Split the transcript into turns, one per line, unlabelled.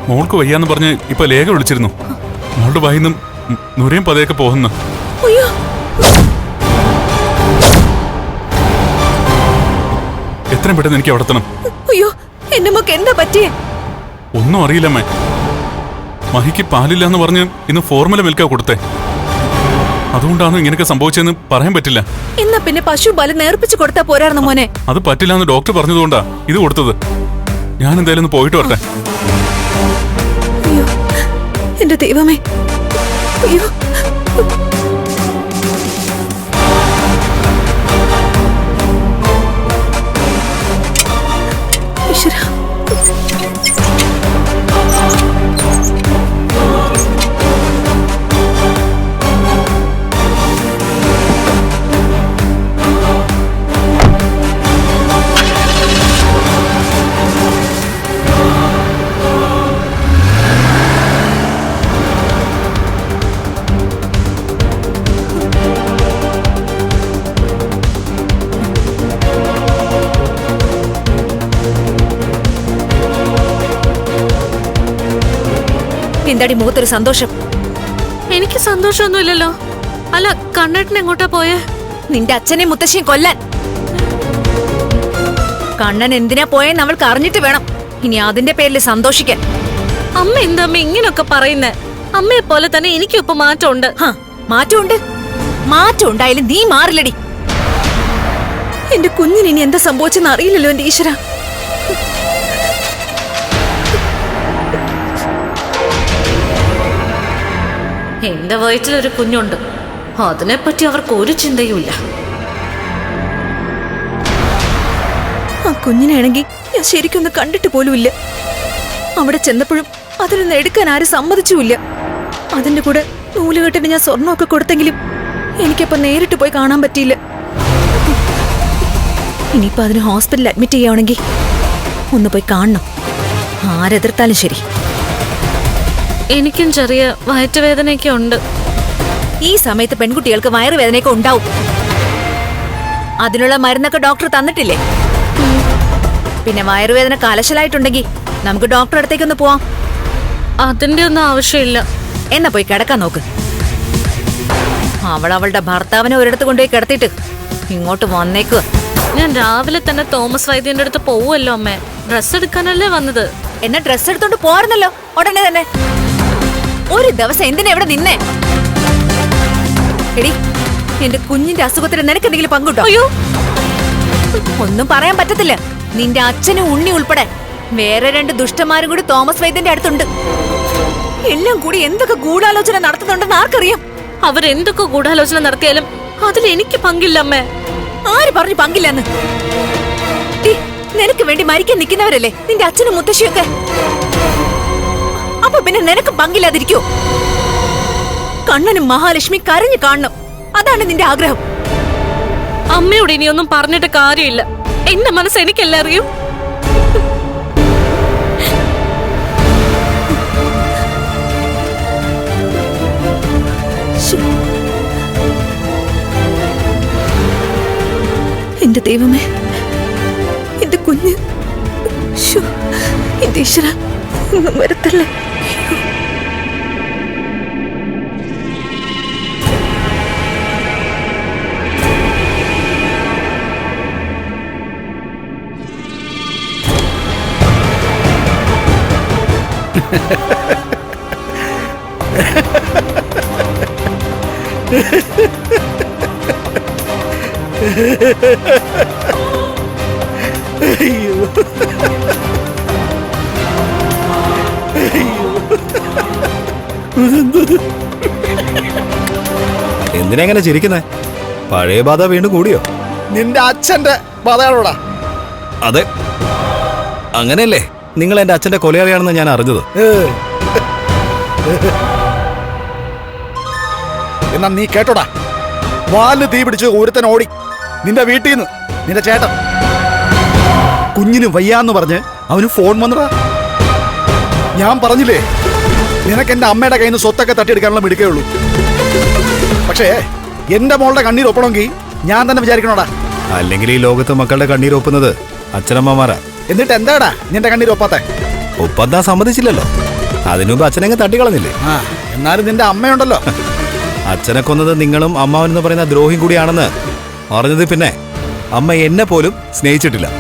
മോൾക്ക് വയ്യാന്ന് പറഞ്ഞ് ഇപ്പൊ ലേഖ വിളിച്ചിരുന്നു. മോളുടെ വായിന്നും നുരയും പതയൊക്കെ പോകുന്നു. എത്രയും പെട്ടെന്ന് എനിക്ക് അവിടെ എത്തണം.
അയ്യോ, എന്റെ മോക്ക് എന്താ പറ്റിയേ?
ഒന്നും അറിയില്ലമ്മേ. മഹിക്ക് പാലില്ല എന്ന് പറഞ്ഞ് ഇന്ന് ഫോർമുല മിൽക്കാ കൊടുത്തേ. അതുകൊണ്ടാണ് ഇങ്ങനെയൊക്കെ സംഭവിച്ചതെന്ന് പറയാൻ പറ്റില്ല.
എന്നാ പിന്നെ പശു പാല് നേർപ്പിച്ചു കൊടുത്താ പോരായിരുന്നു മോനെ.
അത് പറ്റില്ല എന്ന് ഡോക്ടർ പറഞ്ഞതുകൊണ്ടാ ഇത് കൊടുത്തത്. ഞാൻ എന്തായാലും ഒന്ന് പോയിട്ട് വരട്ടെ.
അയ്യോ എന്റെ ദൈവമേ, അയ്യോ. ഈശ്വരാ. എന്താടി മുഖത്തൊരു സന്തോഷം?
എനിക്ക് സന്തോഷമൊന്നുമില്ലല്ലോ. അല്ല, കണ്ണേട്ടൻ എങ്ങോട്ടാ പോയേ?
നിന്റെ അച്ഛനെയും മുത്തശ്ശിയും കൊല്ലാൻ. കണ്ണൻ എന്തിനാ പോയെന്ന് അവൾക്ക് അറിഞ്ഞിട്ട് വേണം ഇനി അതിന്റെ പേരിൽ സന്തോഷിക്കാൻ.
അമ്മ എന്താ അമ്മ ഇങ്ങനൊക്കെ പറയുന്നേ? അമ്മയെ പോലെ തന്നെ എനിക്കും ഇപ്പൊ മാറ്റമുണ്ട്.
മാറ്റമുണ്ട്. മാറ്റം ഉണ്ടായാലും നീ മാറില്ലടി. എന്റെ കുഞ്ഞിന് ഇനി എന്താ സംഭവിച്ചെന്ന് അറിയില്ലല്ലോ എന്റെ ഈശ്വര.
എന്റെ വയറ്റിലൊരു കുഞ്ഞുണ്ട്, അതിനെപ്പറ്റി അവർക്ക് ഒരു ചിന്തയുമില്ല.
ആ കുഞ്ഞിനാണെങ്കിൽ ഞാൻ ശരിക്കൊന്ന് കണ്ടിട്ട് പോലുമില്ല. അവിടെ ചെന്നപ്പോഴും അതിനൊന്ന് എടുക്കാൻ ആരും സമ്മതിച്ചുമില്ല. അതിന്റെ കൂടെ നൂലുകെട്ടിന് ഞാൻ സ്വർണ്ണമൊക്കെ കൊടുത്തെങ്കിലും എനിക്കപ്പോ നേരിട്ട് പോയി കാണാൻ പറ്റിയില്ല. ഇനിയിപ്പോ അതിന് ഹോസ്പിറ്റലിൽ അഡ്മിറ്റ് ചെയ്യുകയാണെങ്കിൽ ഒന്ന് പോയി കാണണം, ആരെതിർത്താലും ശരി.
എനിക്കും ചെറിയ വയറ്റുവേദനയൊക്കെ ഉണ്ട്.
ഈ സമയത്ത് പെൺകുട്ടികൾക്ക് വയറുവേദനയൊക്കെ ഉണ്ടാവും. അതിനുള്ള മരുന്നൊക്കെ ഡോക്ടർ തന്നിട്ടില്ലേ? പിന്നെ വയറുവേദന കലശലായിട്ടുണ്ടെങ്കിൽ നമുക്ക് ഡോക്ടറെ അടുത്തേക്കൊന്ന് പോവാം.
അതിന്റെ ഒന്നും ആവശ്യമില്ല.
എന്നാ പോയി കിടക്കാൻ നോക്ക്. അവളുടെ ഭർത്താവിനെ ഒരിടത്ത് കൊണ്ടുപോയി കിടത്തിട്ട് ഇങ്ങോട്ട് വന്നേക്കുക.
ഞാൻ രാവിലെ തന്നെ തോമസ് വൈദ്യന്റെ അടുത്ത് പോവുമല്ലോ അമ്മേ. ഡ്രസ് എടുക്കാനല്ലേ വന്നത്.
എന്നാ ഡ്രസ് എടുത്തോണ്ട് പോരുന്നല്ലോ ഉടനെ തന്നെ. ഒരു ദിവസം എന്തിനാ ഇവിടെ നിന്നേ? എടി, എന്റെ കുഞ്ഞിന്റെ അസുഖത്തിന് നിനക്ക് എന്തെങ്കിലും പങ്കുണ്ടോ?
അയ്യോ,
ഒന്നും പറയാൻ പറ്റത്തില്ല. നിന്റെ അച്ഛനും ഉണ്ണി ഉൾപ്പെടെ വേറെ 2 ദുഷ്ടന്മാരും കൂടി തോമസ് വൈദ്യന്റെ അടുത്തുണ്ട്. എല്ലാം കൂടി എന്തൊക്കെ ഗൂഢാലോചന നടത്തുന്നുണ്ടെന്ന് ആർക്കറിയാം?
അവരെന്തൊക്കെ ഗൂഢാലോചന നടത്തിയാലും അതിൽ എനിക്ക് പങ്കില്ല അമ്മേ.
ആര് പറഞ്ഞു പങ്കില്ലെന്ന്? നിനക്ക് വേണ്ടി മരിക്കാൻ നിൽക്കുന്നവരല്ലേ നിന്റെ അച്ഛനും മുത്തശ്ശിയൊക്കെ. അപ്പൊ പിന്നെ നിനക്ക് പങ്കില്ലാതിരിക്കോ? കണ്ണനും മഹാലക്ഷ്മി കരഞ്ഞു കാണണം, അതാണ് നിന്റെ ആഗ്രഹം.
അമ്മയോട് ഇനിയൊന്നും പറഞ്ഞിട്ട് കാര്യമില്ല. എന്റെ മനസ്സ് എനിക്കെല്ലാം അറിയൂ.
എന്റെ ദൈവമേ, എന്റെ കുഞ്ഞ്, എന്റെ ഈശ്വര, ഒന്നും വരുത്തല്ലേ.
എന്തിനെങ്ങനെ ചിരിക്കുന്നേ? പഴയ ബാധ വീണ്ടും കൂടിയോ?
നിന്റെ അച്ഛന്റെ ബാധയാണോടാ?
അതെ, അങ്ങനെയല്ലേ നിങ്ങൾ എന്റെ അച്ഛന്റെ കൊലയാളിയാണെന്ന് ഞാൻ അറിഞ്ഞത്.
എന്നാ നീ കേട്ടോടാ, വാല് തീ പിടിച്ച് ഒരുത്തൻ ഓടി നിന്റെ വീട്ടിൽ നിന്ന്. നിന്റെ ചേട്ടൻ കുഞ്ഞിന് വയ്യാന്ന് പറഞ്ഞ് അവന് ഫോൺ വന്നടാ. ഞാൻ പറഞ്ഞില്ലേ നിനക്ക് എന്റെ അമ്മയുടെ കയ്യിൽ നിന്ന് സ്വത്തൊക്കെ തട്ടിയെടുക്കാനുള്ള മിടുക്കേ. പക്ഷേ എന്റെ മോളുടെ കണ്ണീർ ഒപ്പണമെങ്കിൽ ഞാൻ തന്നെ വിചാരിക്കണോടാ.
അല്ലെങ്കിൽ ഈ ലോകത്ത് മക്കളുടെ കണ്ണീർ ഒപ്പുന്നത് അച്ഛനമ്മമാരാ.
എന്നിട്ട് എന്താടാ നിന്റെ കണ്ണീർ ഒപ്പാത്തെ?
ഒപ്പന്താ സമ്മതിച്ചില്ലല്ലോ. അതിനുമുമ്പ് അച്ഛനങ്ങ് തട്ടിക്കളഞ്ഞില്ലേ?
ആ എന്നാലും നിന്റെ അമ്മയുണ്ടല്ലോ.
അച്ഛനെ കൊന്നത് നിങ്ങളും അമ്മാവൻ എന്ന് പറയുന്ന ദ്രോഹിയും കൂടിയാണെന്ന് അറിഞ്ഞത് പിന്നെ അമ്മ എന്നെ പോലും സ്നേഹിച്ചിട്ടില്ല.